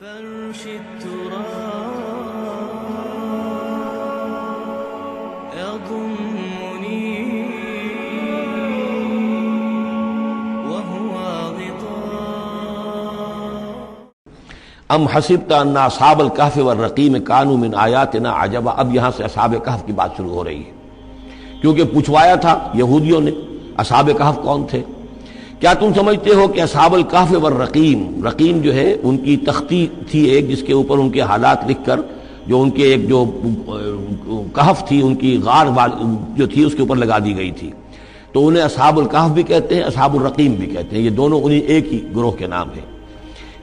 فرش التراب يضمني وهو غطاء ام حسبت ان اصحاب الکہف والرقیم کانوا من آیاتنا عجبا۔ اب یہاں سے اصحاب کہف کی بات شروع ہو رہی ہے، کیونکہ پوچھوایا تھا یہودیوں نے اصحاب کہف کون تھے۔ کیا تم سمجھتے ہو کہ اصحاب الکہف والرقیم، رقیم جو ہے ان کی تختی تھی ایک جس کے اوپر ان کے حالات لکھ کر، جو ان کے ایک جو کہف تھی ان کی غار جو تھی اس کے اوپر لگا دی گئی تھی، تو انہیں اصحاب الکہف بھی کہتے ہیں، اصحاب الرقیم بھی کہتے ہیں، یہ دونوں انہیں ایک ہی گروہ کے نام ہیں۔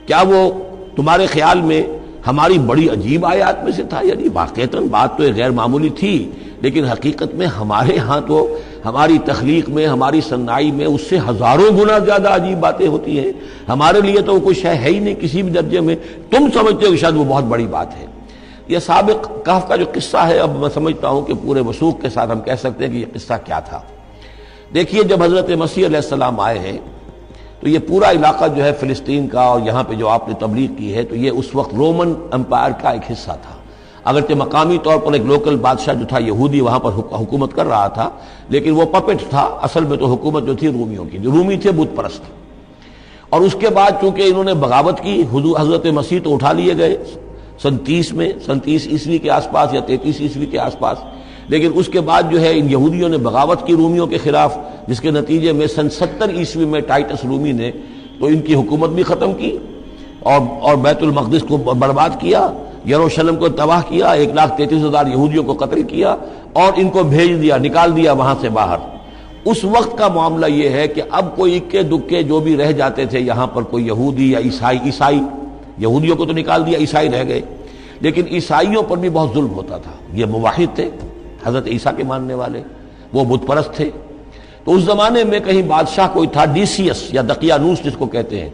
کیا وہ تمہارے خیال میں ہماری بڑی عجیب آیات میں سے تھا؟ یعنی واقعتاً بات تو غیر معمولی تھی، لیکن حقیقت میں ہمارے ہاں تو ہماری تخلیق میں، ہماری صنائی میں اس سے ہزاروں گنا زیادہ عجیب باتیں ہوتی ہیں۔ ہمارے لیے تو وہ کوئی شے ہے ہی نہیں کسی بھی درجے میں، تم سمجھتے ہو کہ شاید وہ بہت بڑی بات ہے۔ یہ سابق کہف کا جو قصہ ہے، اب میں سمجھتا ہوں کہ پورے وثوق کے ساتھ ہم کہہ سکتے ہیں کہ یہ قصہ کیا تھا۔ دیکھیے، جب حضرت مسیح علیہ السلام آئے ہیں تو یہ پورا علاقہ جو ہے فلسطین کا، اور یہاں پہ جو آپ نے تبلیغ کی ہے، تو یہ اس وقت رومن امپائر کا ایک حصہ تھا۔ اگرچہ مقامی طور پر ایک لوکل بادشاہ جو تھا یہودی وہاں پر حکومت کر رہا تھا، لیکن وہ پپٹ تھا، اصل میں تو حکومت جو تھی رومیوں کی، جو رومی تھے بت پرست۔ اور اس کے بعد چونکہ انہوں نے بغاوت کی، حضرت مسیح تو اٹھا لیے گئے سن 30 عیسوی کے آس پاس یا 33 عیسوی کے آس پاس، لیکن اس کے بعد جو ہے ان یہودیوں نے بغاوت کی رومیوں کے خلاف، جس کے نتیجے میں سن 70 عیسوی میں ٹائٹس رومی نے تو ان کی حکومت بھی ختم کی اور بیت المقدس کو برباد کیا، یروشلم کو تباہ کیا، 1,33,000 یہودیوں کو قتل کیا اور ان کو بھیج دیا، نکال دیا وہاں سے باہر۔ اس وقت کا معاملہ یہ ہے کہ اب کوئی اکے دکے جو بھی رہ جاتے تھے یہاں پر، کوئی یہودی یا عیسائی، یہودیوں کو تو نکال دیا، عیسائی رہ گئے، لیکن عیسائیوں پر بھی بہت ظلم ہوتا تھا۔ یہ موحد تھے، حضرت عیسیٰ کے ماننے والے، وہ بت پرست تھے۔ تو اس زمانے میں کہیں بادشاہ کوئی تھا، ڈیسیس یا دقیانوس جس کو کہتے ہیں،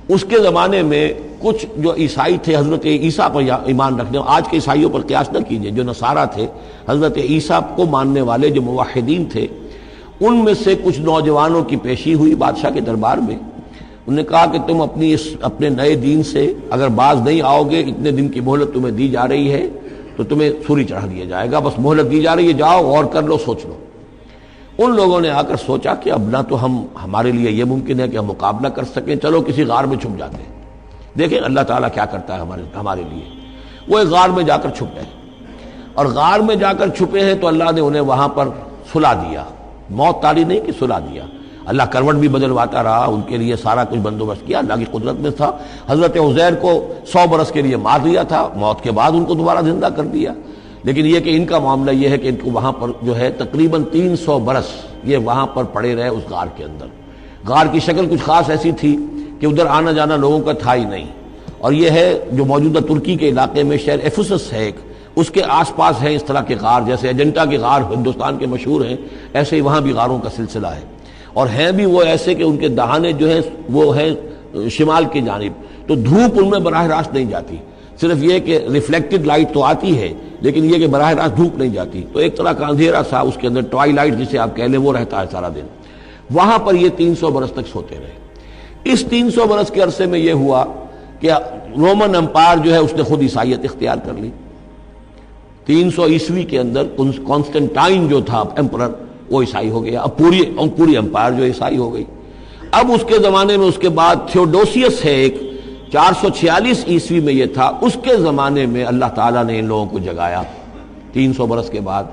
اس کے زمانے میں کچھ جو عیسائی تھے حضرت عیسیٰ پر ایمان رکھنے، آج کے عیسائیوں پر قیاس نہ کیجئے، جو نصارہ تھے حضرت عیسیٰ کو ماننے والے جو موحدین تھے، ان میں سے کچھ نوجوانوں کی پیشی ہوئی بادشاہ کے دربار میں۔ انہوں نے کہا کہ تم اپنے نئے دین سے اگر باز نہیں آؤ گے، اتنے دن کی مہلت تمہیں دی جا رہی ہے تو تمہیں سولی چڑھا دیا جائے گا، بس مہلت دی جا رہی ہے، جاؤ اور کر لو، سوچ لو۔ ان لوگوں نے آ کر سوچا کہ اب نہ تو ہمارے لیے یہ ممکن ہے کہ ہم مقابلہ کر سکیں، چلو کسی غار میں چھپ جاتے ہیں، دیکھیں اللہ تعالیٰ کیا کرتا ہے ہمارے لیے۔ وہ ایک غار میں جا کر چھپ گئے، اور غار میں جا کر چھپے ہیں تو اللہ نے انہیں وہاں پر سلا دیا، موت تاری نہیں کہ سلا دیا۔ اللہ کروٹ بھی بدلواتا رہا، ان کے لیے سارا کچھ بندوبست کیا، اللہ کی قدرت میں تھا۔ حضرت عزیر کو 100 برس کے لیے مار دیا تھا، موت کے بعد ان کو دوبارہ زندہ کر دیا۔ لیکن یہ کہ ان کا معاملہ یہ ہے کہ ان کو وہاں پر جو ہے تقریباً 300 برس یہ وہاں پر پڑے رہے اس غار کے اندر۔ غار کی شکل کچھ خاص ایسی تھی کہ ادھر آنا جانا لوگوں کا تھا ہی نہیں، اور یہ ہے جو موجودہ ترکی کے علاقے میں شہر ایفسس ہے ایک، اس کے آس پاس ہیں اس طرح کے غار، جیسے اجنٹا کے غار ہندوستان کے مشہور ہیں، ایسے ہی وہاں بھی غاروں کا سلسلہ ہے، اور ہیں بھی وہ ایسے کہ ان کے دہانے جو ہیں وہ ہیں شمال کی جانب، تو دھوپ ان میں براہ راست نہیں جاتی، صرف یہ کہ ریفلیکٹڈ لائٹ تو آتی ہے، لیکن یہ کہ براہ راست دھوپ نہیں جاتی، تو ایک طرح کا اندھیرا سا اس کے اندر، ٹوائی لائٹ جسے آپ کہہ لیں، وہ رہتا ہے سارا دن۔ وہاں پر یہ 300 برس تک سوتے رہے۔ اس 300 برس کے عرصے میں یہ ہوا کہ رومن امپائر جو ہے اس نے خود عیسائیت اختیار کر لی۔ 300 عیسوی کے اندر کانسٹنٹائن جو تھا ایمپرر، وہ عیسائی ہو گیا، اب پوری امپائر جو عیسائی ہو گئی۔ اب اس کے زمانے میں اس کے بعد تھیوڈوسیس ہے ایک، 446 عیسوی میں یہ تھا، اس کے زمانے میں اللہ تعالیٰ نے ان لوگوں کو جگایا 300 برس کے بعد۔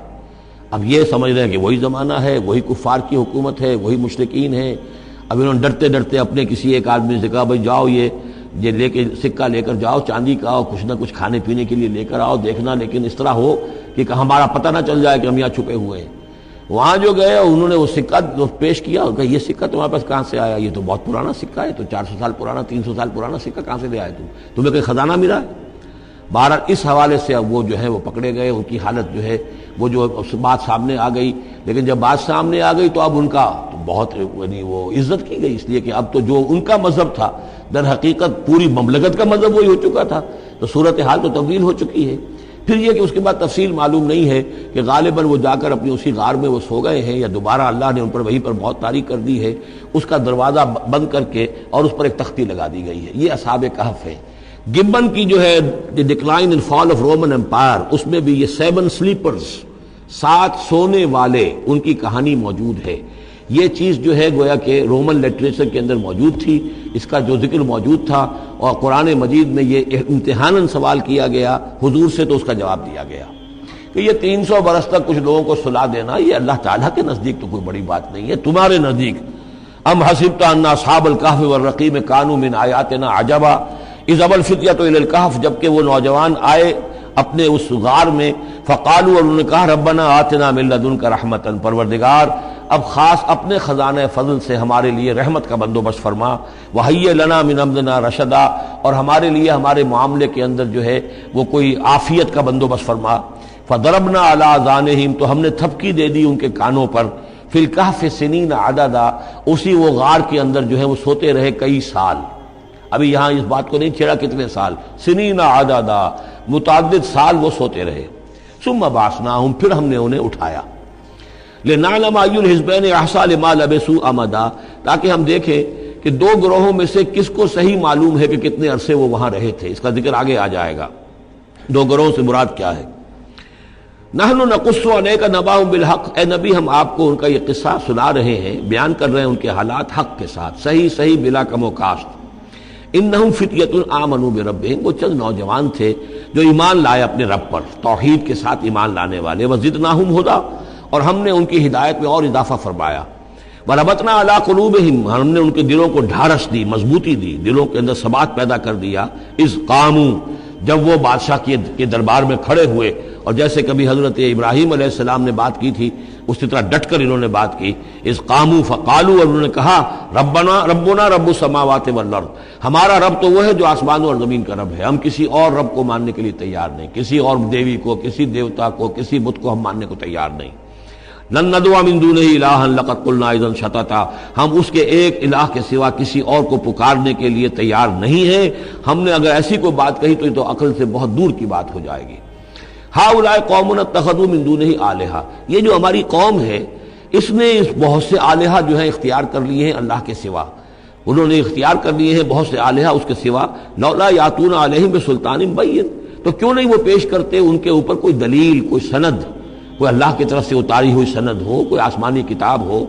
اب یہ سمجھ رہے ہیں کہ وہی زمانہ ہے، وہی کفار کی حکومت ہے، وہی مشرکین ہیں۔ اب انہوں نے ڈرتے ڈرتے اپنے کسی ایک آدمی سے کہا، بھائی جاؤ یہ لے کے سکہ لے کر جاؤ چاندی کا، اور کچھ نہ کچھ کھانے پینے کے لیے لے کر آؤ، دیکھنا لیکن اس طرح ہو کہ ہمارا پتہ نہ چل جائے کہ ہم یہاں چھپے ہوئے ہیں۔ وہاں جو گئے انہوں نے وہ سکہ پیش کیا، اور کہا یہ سکہ تمہارے پاس کہاں سے آیا؟ یہ تو بہت پرانا سکہ ہے، تو 400 سال پرانا، 300 سال پرانا سکہ کہاں سے لے آئے تمہیں کوئی خزانہ ملا ہے؟ بہرحال اس حوالے سے اب وہ جو ہے وہ پکڑے گئے، ان کی حالت جو ہے وہ جو بات سامنے آ گئی، لیکن جب بات سامنے آ گئی تو اب ان کا بہت یعنی وہ عزت کی گئی، اس لیے کہ اب تو جو ان کا مذہب تھا در حقیقت پوری مملکت کا مذہب وہی ہو چکا تھا، تو صورتحال تو تبدیل ہو چکی ہے۔ پھر یہ کہ اس کے بعد تفصیل معلوم نہیں ہے کہ غالباً وہ جا کر اپنی اسی غار میں وہ سو گئے ہیں، یا دوبارہ اللہ نے ان پر وہیں پر موت طاری کر دی ہے، اس کا دروازہ بند کر کے اور اس پر ایک تختی لگا دی گئی ہے۔ یہ اصحاب کہف ہے۔ گبن کی جو ہے decline and fall of Roman Empire, اس میں بھی یہ 7 سلیپرز، 7 سونے والے، ان کی کہانی موجود ہے۔ یہ چیز جو ہے گویا کہ رومن لٹریچر کے اندر موجود تھی، اس کا جو ذکر موجود تھا، اور قرآن مجید میں یہ امتحاناً سوال کیا گیا حضور سے، تو اس کا جواب دیا گیا کہ یہ 300 برس تک کچھ لوگوں کو سلا دینا، یہ اللہ تعالیٰ کے نزدیک تو کوئی بڑی بات نہیں ہے، تمہارے نزدیک ام حسبت ان اصحاب الکہف والرقیم کانوا من آیاتنا عجبا اذ ابى الفتية الى الكهف، جبکہ وہ نوجوان آئے اپنے اس غار میں، فقالوا، اور انہوں نے کہا ربنا آتنا من لدنک رحمتا، پروردگار اب خاص اپنے خزانہ فضل سے ہمارے لیے رحمت کا بندوبست فرما، وہیئ لنا من امرنا رشدا، اور ہمارے لیے ہمارے معاملے کے اندر جو ہے وہ کوئی عافیت کا بندوبست فرما، فضربنا علی آذانہم، تو ہم نے تھپکی دے دی ان کے کانوں پر، فی الکہف سنین عددا، اسی وہ غار کے اندر جو ہے وہ سوتے رہے کئی سال۔ ابھی یہاں اس بات کو نہیں چھیڑا کتنے سال، سنین عددا، متعدد سال وہ سوتے رہے۔ ثم بعثناہم، پھر ہم نے انہیں اٹھایا، لنعلم ای الحزبین احصی لما لبثوا امدا، تاکہ ہم دیکھیں کہ 2 گروہوں میں سے کس کو صحیح معلوم ہے کہ کتنے عرصے وہ وہاں رہے تھے۔ اس کا ذکر آگے آ جائے گا، 2 گروہوں سے مراد کیا ہے۔ نحن نقص علیک نبأہم بالحق، اے نبی ہم آپ کو ان کا یہ قصہ سنا رہے ہیں، بیان کر رہے ہیں ان کے حالات حق کے ساتھ، صحیح بلا کم و کاسٹ۔ انہم فتیۃ آمنوا بربہم، وہ چند نوجوان تھے جو ایمان لائے اپنے رب پر، توحید کے ساتھ ایمان لانے والے، وزدناہم ھدا، اور ہم نے ان کی ہدایت میں اور اضافہ فرمایا، وربطنا علی قلوبہم، ہم نے ان کے دلوں کو ڈھارس دی، مضبوطی دی، دلوں کے اندر ثبات پیدا کر دیا، اذ قاموا، جب وہ بادشاہ کے دربار میں کھڑے ہوئے، اور جیسے کبھی حضرت ابراہیم علیہ السلام نے بات کی تھی اسی طرح ڈٹ کر انہوں نے بات کی، اذ قاموا فقالوا، اور انہوں نے کہا ربنا رب السماوات والارض، ہمارا رب تو وہ ہے جو آسمانوں اور زمین کا رب ہے، ہم کسی اور رب کو ماننے کے لیے تیار نہیں، کسی اور دیوی کو، کسی دیوتا کو، کسی بت کو ہم ماننے کو تیار نہیں۔ لن ندعو من دونہ الہا لقد قلنا اذا شططا، ہم اس کے ایک الہ کے سوا کسی اور کو پکارنے کے لیے تیار نہیں ہیں، ہم نے اگر ایسی کوئی بات کہی تو یہ تو عقل سے بہت دور کی بات ہو جائے گی۔ ہؤلاء قوم اتخذوا من دونہ آلہہ، یہ جو ہماری قوم ہے اس نے بہت سے آلہہ جو ہیں اختیار کر لیے ہیں اللہ کے سوا، انہوں نے اختیار کر لیے ہیں بہت سے آلہہ اس کے سوا، لولا یاتون علیہم بسلطان بین، تو کیوں نہیں وہ پیش کرتے ان کے اوپر کوئی دلیل، کوئی سند، کوئی اللہ کی طرف سے اتاری ہوئی سند ہو، کوئی آسمانی کتاب ہو۔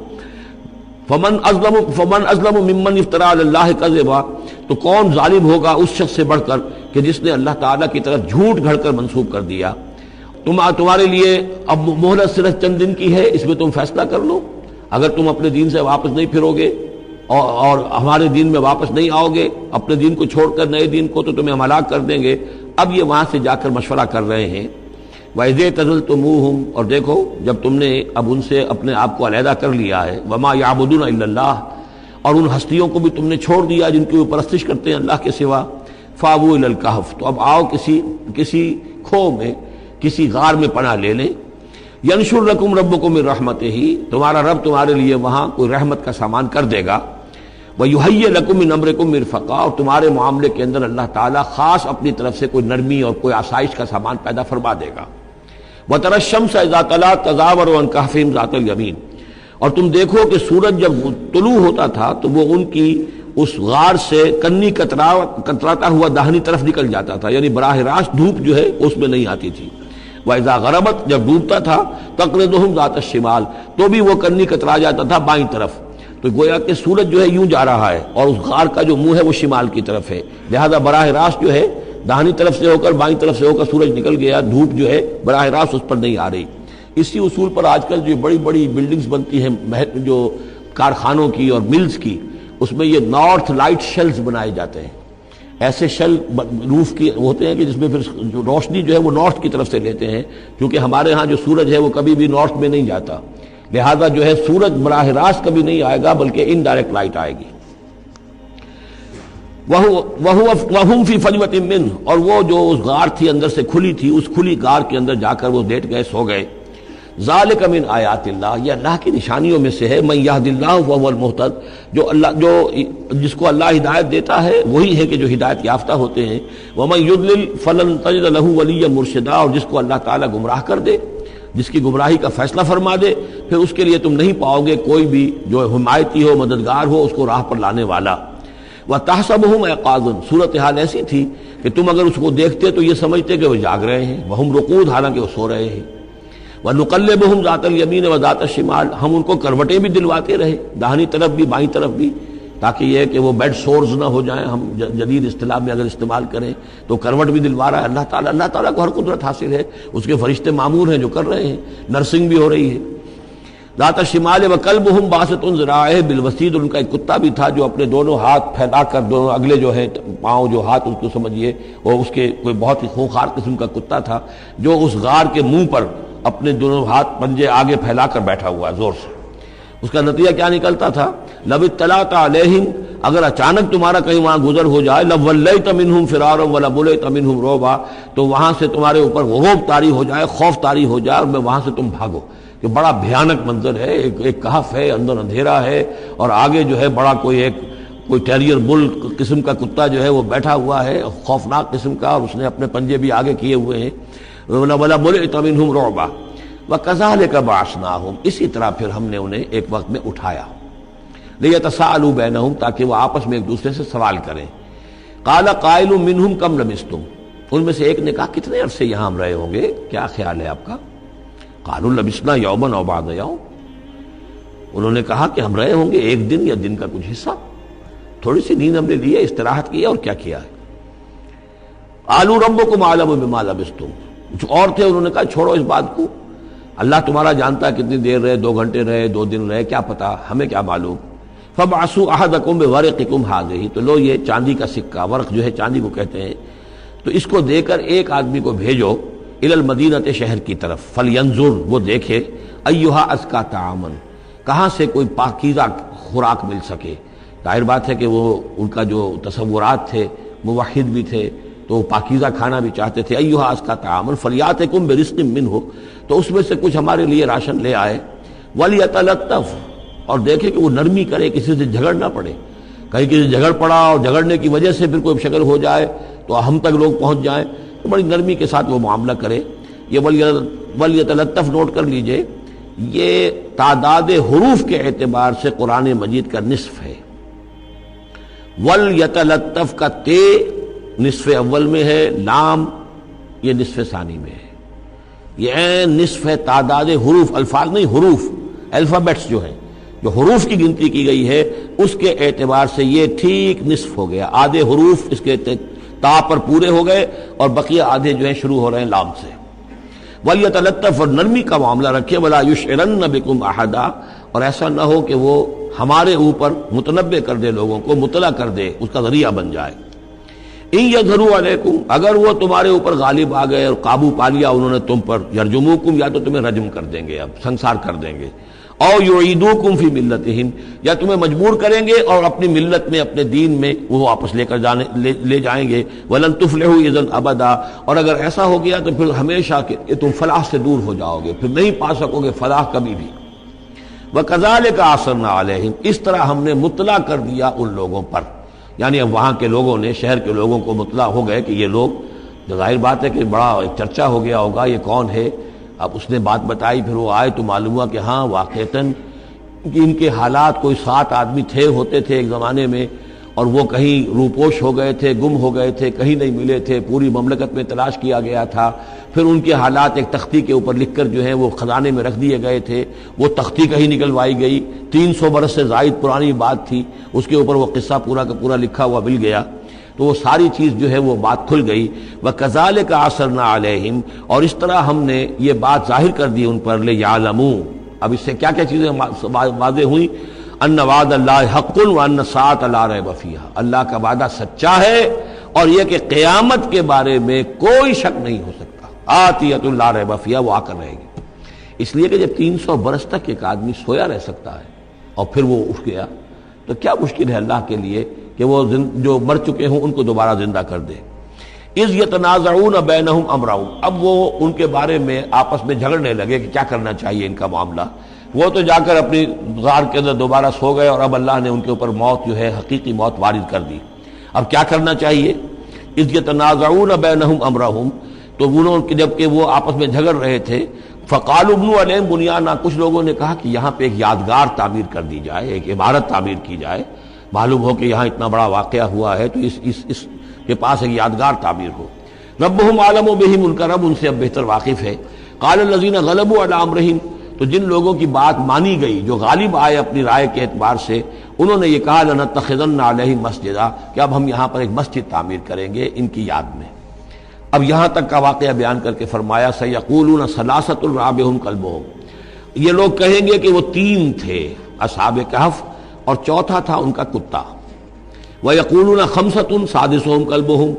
فمن ازلم ممن افترى علی اللہ کذبا، تو کون ظالم ہوگا اس شخص سے بڑھ کر کہ جس نے اللہ تعالیٰ کی طرف جھوٹ گھڑ کر منسوب کر دیا۔ تمہارے لیے اب مہلت صرف چند دن کی ہے، اس میں تم فیصلہ کر لو، اگر تم اپنے دین سے واپس نہیں پھرو گے اور ہمارے دین میں واپس نہیں آؤ گے، اپنے دین کو چھوڑ کر نئے دین کو، تو تمہیں ہم ہلاک کر دیں گے۔ اب یہ وہاں سے جا کر مشورہ کر رہے ہیں، وَإِذْ اعْتَزَلْتُمُوهُمْ، اور دیکھو جب تم نے اب ان سے اپنے آپ کو علیحدہ کر لیا ہے، وَمَا يَعْبُدُونَ إِلَّا اللَّهَ، اور ان ہستیوں کو بھی تم نے چھوڑ دیا جن کی وہ پرستش کرتے ہیں اللہ کے سوا، فَآوُوا إِلَى الْكَهْفِ، تو اب آؤ کسی کھو میں، کسی غار میں پناہ لے لیں، يَنشُرْ لَكُمْ رَبُّكُم مِّن رَحْمَتِهِ، تمہارا رب تمہارے لیے وہاں کوئی رحمت کا سامان کر دے گا، وَيُهَيِّئْ لَكُم مِّنْ أَمْرِكُم مِّرْفَقًا، اور تمہارے معاملے کے اندر اللہ تعالیٰ خاص اپنی طرف سے کوئی نرمی اور کوئی آسائش کا سامان پیدا فرما دے گا۔ وَتَرَى الشَّمْسَ إِذَا طَلَعَت تَزَاوَرُ عَنْ كَهْفِهِمْ ذَاتَ الْيَمِينِ، اور تم دیکھو کہ سورج جب طلوع ہوتا تھا تو وہ ان کی اس غار سے کنی کتراتا ہوا داہنی طرف نکل جاتا تھا، یعنی براہ راست دھوپ جو ہے اس میں نہیں آتی تھی۔ وَإِذَا غَرَبَتْ، جب ڈوبتا تھا، تَقْرِضُهُمْ ذَاتَ الشِّمَالِ، تو بھی وہ کنی کترا جاتا تھا بائیں طرف، تو گویا کہ سورج جو ہے یوں جا رہا ہے اور اس غار کا جو منہ ہے وہ شمال کی طرف ہے، لہذا براہ راست جو ہے داہنی طرف سے ہو کر بائیں طرف سے ہو کر سورج نکل گیا، دھوپ جو ہے براہ راست اس پر نہیں آ رہی۔ اسی اصول پر آج کل جو بڑی بڑی بلڈنگز بنتی ہیں جو کارخانوں کی اور ملز کی، اس میں یہ نارتھ لائٹ شیلز بنائے جاتے ہیں، ایسے شیل روف کی ہوتے ہیں کہ جس میں پھر جو روشنی جو ہے وہ نارتھ کی طرف سے لیتے ہیں، کیونکہ ہمارے ہاں جو سورج ہے وہ کبھی بھی نارتھ میں نہیں جاتا، لہذا جو ہے سورج براہ راست کبھی نہیں آئے گا بلکہ انڈائریکٹ لائٹ آئے گی۔ وَهُمْ فِي فَجْوَةٍ مِّنْهُ، اور وہ جو اس غار تھی اندر سے کھلی تھی، اس کھلی غار کے اندر جا کر وہ لیٹ گئے، سو گئے۔ ذَلِكَ مِنْ آیَاتِ اللَّهِ، یہ اللہ کی نشانیوں میں سے ہے، مَن يَهْدِ اللَّهُ وَهُوَ الْمُهْتَدِ، جس کو اللہ ہدایت دیتا ہے وہی ہے کہ جو ہدایت یافتہ ہوتے ہیں، وَمَن يُضْلِلْ فَلَن تَجِدَ لَهُ وَلِيًّا مُرْشِدًا، اور جس کو اللہ تعالیٰ گمراہ کر دے، جس کی گمراہی کا فیصلہ فرما دے، پھر اس کے لیے تم نہیں پاؤ گے کوئی بھی جو حمایتی ہو، مددگار ہو، اس کو راہ پر لانے والا۔ وَتَحْسَبُهُمْ أَيْقَاظًا، صورتحال ایسی تھی کہ تم اگر اس کو دیکھتے تو یہ سمجھتے کہ وہ جاگ رہے ہیں، وَهُمْ رُقُودٌ، حالانکہ وہ سو رہے ہیں۔ وَنُقَلِّبُهُمْ ذَاتَ الْيَمِينِ وَذَاتَ الشِّمَالِ، ہم ان کو کروٹیں بھی دلواتے رہے، داہنی طرف بھی بائیں طرف بھی، تاکہ یہ کہ وہ بیڈ سورز نہ ہو جائیں، ہم جدید اصطلاح میں اگر استعمال کریں تو کروٹ بھی دلوا رہا ہے اللہ تعالیٰ۔ اللہ تعالیٰ کو ہر قدرت حاصل ہے، اس کے فرشتے معمور ہیں جو کر رہے ہیں، نرسنگ بھی ہو رہی ہے۔ ذات الشمال وکلبہم باسط ذراعہ بالوسید، ان کا ایک کتا بھی تھا جو اپنے دونوں ہاتھ پھیلا کر، دونوں اگلے جو ہیں پاؤں جو ہاتھ اس کو سمجھیے، وہ اس کے کوئی بہت ہی خونخوار قسم کا کتا تھا جو اس غار کے منہ پر اپنے دونوں ہاتھ پنجے آگے پھیلا کر بیٹھا ہوا ہے زور سے۔ اس کا نتیجہ کیا نکلتا تھا؟ لو اطلعت علیہم، اگر اچانک تمہارا کہیں وہاں گزر ہو جائے، لولیت منہم فرارا ولملیت منہم رعبا، تو وہاں سے تمہارے اوپر غروب طاری ہو جائے، خوف طاری ہو جائے اور میں وہاں سے تم بھاگو، کہ بڑا بھیانک منظر ہے، ایک کہف ہے، اندر اندھیرا ہے اور آگے جو ہے بڑا کوئی ٹیریئر بل قسم کا کتا جو ہے وہ بیٹھا ہوا ہے، خوفناک قسم کا، اور اس نے اپنے پنجے بھی آگے کیے ہوئے ہیں۔ وَلَمُلِئْتَ مِنْهُمْ رُعْبًا وَكَذَلِكَ بَعَثْنَاهُمْ، اسی طرح پھر ہم نے انہیں ایک وقت میں اٹھایا، لِيَتَسَاءَلُوا بَيْنَهُمْ، تاکہ وہ آپس میں ایک دوسرے سے سوال کریں۔ قَالَ قَائِلٌ مِّنْهُمْ كَمْ لَبِثْتُمْ، ان میں سے ایک نے کہا کتنے عرصے یہاں ہم رہے ہوں گے، کیا خیال ہے آپ کا؟ قَالُوا لَبِثْنَا يَوْمًا أَوْ بَعْضَ يَوْمٍ، انہوں نے کہا کہ ہم رہے ہوں گے ایک دن یا دن کا کچھ حصہ، تھوڑی سی نیند ہم نے لی ہے، استراحت کی ہے، اور کیا کیا ہے۔ قَالُوا رَبُّكُمْ أَعْلَمُ بِمَا لَبِثْتُمْ، کچھ اور تھے انہوں نے کہا چھوڑو اس بات کو، اللہ تمہارا جانتا ہے کتنی دیر رہے، 2 گھنٹے رہے، 2 دن رہے، کیا پتا، ہمیں کیا معلوم۔ فَبْعَثُوا أَحَدَكُمْ بِوَرِقِكُمْ هَٰذِهِ، تو لو یہ چاندی کا سکہ، ورق جو ہے چاندی کو کہتے ہیں، تو اس کو دے کر ایک آدمی کو بھیجو إِلَى الْمَدِينَةِ، شہر کی طرف، فَلْيَنظُرْ، وہ دیکھے، أَيُّهَا أَزْكَىٰ طَعَامًا، کہاں سے کوئی پاکیزہ خوراک مل سکے۔ ظاہر بات ہے کہ وہ ان کا جو تصورات تھے، موحد بھی تھے تو پاکیزہ کھانا بھی چاہتے تھے۔ ایھا ازکا طعاما فلیاتکم برزق منہ، تو اس میں سے کچھ ہمارے لیے راشن لے آئے۔ ولیتلطف، اور دیکھے کہ وہ نرمی کرے، کسی سے جھگڑ نہ پڑے، کہیں کسی سے جھگڑ پڑا اور جھگڑنے کی وجہ سے پھر کوئی شکل ہو جائے تو ہم تک لوگ پہنچ جائیں، تو بڑی نرمی کے ساتھ وہ معاملہ کرے۔ یہ ولیتلطف نوٹ کر لیجئے، یہ تعداد حروف کے اعتبار سے قرآن مجید کا نصف ہے۔ ولیتلطف کا تے نصف اول میں ہے، لام یہ نصف ثانی میں ہے، یہ نصف ہے تعداد حروف، الفاظ نہیں، حروف، الفابیٹس جو ہیں، جو حروف کی گنتی کی گئی ہے اس کے اعتبار سے یہ ٹھیک نصف ہو گیا۔ آدھے حروف اس کے تا پر پورے ہو گئے اور بقیہ آدھے جو ہیں شروع ہو رہے ہیں لام سے۔ ولیتلطف، اور نرمی کا معاملہ رکھے، ولا یشعرن بکم احدا، اور ایسا نہ ہو کہ وہ ہمارے اوپر متنبع کر دے، لوگوں کو مطلع کر دے، اس کا ذریعہ بن جائے۔ ان یظہروا علیکم، اگر وہ تمہارے اوپر غالب آ گئے اور قابو پا لیا انہوں نے تم پر، یرجموکم، یا تو تمہیں رجم کر دیں گے، اب سنسار کر دیں گے، او یعیدوکم فی ملتہم، یا تمہیں مجبور کریں گے اور اپنی ملت میں، اپنے دین میں وہ واپس لے جائیں گے۔ ولن تفلحوا اذا ابدا، اور اگر ایسا ہو گیا تو پھر ہمیشہ کہ تم فلاح سے دور ہو جاؤ گے، پھر نہیں پا سکو گے فلاح کبھی بھی۔ وَكَذَلِكَ أَعْثَرْنَا عَلَيْهِمْ، اس طرح ہم نے مطلع کر دیا ان لوگوں پر، یعنی اب وہاں کے لوگوں نے، شہر کے لوگوں کو مطلع ہو گئے کہ یہ لوگ، ظاہر بات ہے کہ بڑا ایک چرچا ہو گیا ہوگا یہ کون ہے۔ اب اس نے بات بتائی، پھر وہ آئے تو معلوم ہوا کہ ہاں واقعتاً کہ ان کے حالات کوئی 7 آدمی ہوتے تھے ایک زمانے میں، اور وہ کہیں روپوش ہو گئے تھے، گم ہو گئے تھے، کہیں نہیں ملے تھے، پوری مملکت میں تلاش کیا گیا تھا، پھر ان کے حالات ایک تختی کے اوپر لکھ کر جو ہیں وہ خزانے میں رکھ دیے گئے تھے، وہ تختی کہیں نکلوائی گئی، 300 برس سے زائد پرانی بات تھی، اس کے اوپر وہ قصہ پورا کا پورا لکھا ہوا مل گیا، تو وہ ساری چیز جو ہے وہ بات کھل گئی۔ وَكَذَلِكَ أَعْثَرْنَا عَلَيْهِمْ، اور اس طرح ہم نے یہ بات ظاہر کر دی ان پر، لِيَعْلَمُوا، اب اس سے کیا کیا چیزیں واضح ہوئیں؟ ان وعد اللہ حق وان الساعۃ لا ریب فیہا، اللہ کا وعدہ سچا ہے اور یہ کہ قیامت کے بارے میں کوئی شک نہیں ہو سکتا، آتیۃ لا ریب فیہا، وہ آ کر رہے گی۔ اس لیے کہ جب 300 برس تک ایک آدمی سویا رہ سکتا ہے اور پھر وہ اٹھ گیا تو کیا مشکل ہے اللہ کے لیے کہ وہ جو مر چکے ہوں ان کو دوبارہ زندہ کر دے۔ اذ یتنازعون بینہم امرہم، اب وہ ان کے بارے میں آپس میں جھگڑنے لگے کہ کیا کرنا چاہیے ان کا معاملہ۔ وہ تو جا کر اپنی غار کے اندر دوبارہ سو گئے اور اب اللہ نے ان کے اوپر موت جو ہے حقیقی موت وارد کر دی۔ اب کیا کرنا چاہیے؟ اذ یتنازعون بینہم امرہم، تو انہوں جب کہ وہ آپس میں جھگڑ رہے تھے، فقالوا ابنوا علیہم بنیانا، کچھ لوگوں نے کہا کہ یہاں پہ ایک یادگار تعمیر کر دی جائے، ایک عمارت تعمیر کی جائے، معلوم ہو کہ یہاں اتنا بڑا واقعہ ہوا ہے تو اس کے پاس ایک یادگار تعبیر ہو۔ ربہم عالم بہم، ان کا رب ان سے اب بہتر واقف ہے۔ قال الذین غلبوا علی امرہم، تو جن لوگوں کی بات مانی گئی، جو غالب آئے اپنی رائے کے اعتبار سے، انہوں نے یہ کہا لنتخذن علیہم مسجدا، کہ اب ہم یہاں پر ایک مسجد تعمیر کریں گے ان کی یاد میں۔ اب یہاں تک کا واقعہ بیان کر کے فرمایا سیقولون ثلاثۃ رابعہم کلبہم، یہ لوگ کہیں گے کہ وہ 3 تھے اصحاب کہف اور چوتھا تھا ان کا کتا۔ ویقولون خمسۃ سادسہم کلبہم،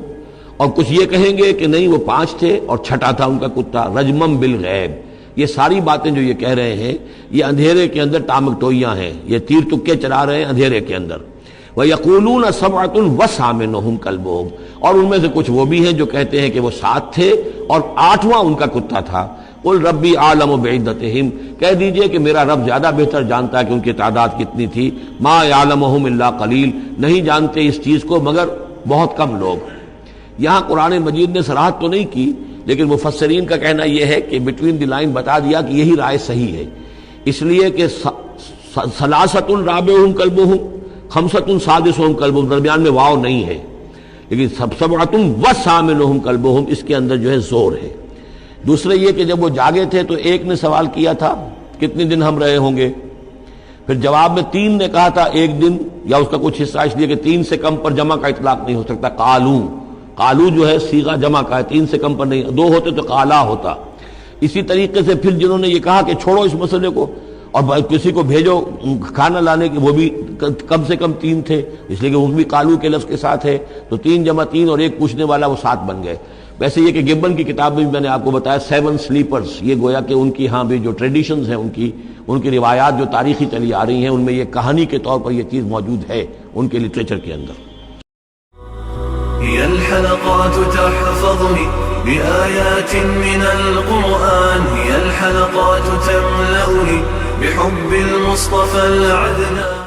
اور کچھ یہ کہیں گے کہ نہیں وہ 5 تھے اور چھٹا تھا ان کا کتا، رجمم بالغیب۔ یہ ساری باتیں جو یہ کہہ رہے ہیں یہ اندھیرے کے اندر ٹامک ٹوئیاں ہیں، یہ تیر تکے چلا رہے ہیں اندھیرے کے اندر۔ وَيَقُولُونَ سَبْعَةٌ وَثَامِنُهُمْ كَلْبُهُمْ، اور ان میں سے کچھ وہ بھی ہیں جو کہتے ہیں کہ وہ 7 تھے اور 8واں ان کا کتا تھا۔ قُلْ رَبِّي أَعْلَمُ بِعِدَّتِهِمْ، کہہ دیجئے کہ میرا رب زیادہ بہتر جانتا ہے کہ ان کی تعداد کتنی تھی۔ مَا يَعْلَمُهُمْ إِلَّا قَلِيلٌ، نہیں جانتے اس چیز کو مگر بہت کم لوگ۔ یہاں قرآن مجید نے صراحت تو نہیں کی، لیکن مفسرین کا کہنا یہ ہے کہ بٹوین دی لائن بتا دیا کہ یہی رائے صحیح ہے، اس لیے کہ ثلاثۃ رابعہم کلبہم، خمسۃ سادسہم کلبہم، درمیان میں واو نہیں ہے، لیکن سبعۃ وثامنہم کلبہم اس کے اندر جو ہے زور ہے۔ دوسرے یہ کہ جب وہ جاگے تھے تو ایک نے سوال کیا تھا کتنے دن ہم رہے ہوں گے، پھر جواب میں 3 نے کہا تھا 1 دن یا اس کا کچھ حصہ، اس لیے کہ 3 سے کم پر جمع کا اطلاق نہیں ہو سکتا۔ قالو جو ہے صیغہ جمع کا ہے، 3 سے کم پر نہیں، 2 ہوتے تو قالا ہوتا۔ اسی طریقے سے پھر جنہوں نے یہ کہا کہ چھوڑو اس مسئلے کو اور کسی کو بھیجو کھانا لانے کے، وہ بھی کم سے کم 3 تھے، اس لیے کہ وہ بھی قالو کے لفظ کے ساتھ ہے، تو 3 جمع 3 اور ایک پوچھنے والا، وہ 7 بن گئے۔ ویسے یہ کہ گبن کی کتاب میں بھی میں نے آپ کو بتایا 7 سلیپرز، یہ گویا کہ ان کی ہاں بھی جو ٹریڈیشنز ہیں ان کی روایات جو تاریخی چلی آ رہی ہیں ان میں یہ کہانی کے طور پر یہ چیز موجود ہے ان کے لٹریچر کے اندر۔ هي الحلقات تحفظني بآيات من القرآن، هي الحلقات تملأني بحب المصطفى العدنان۔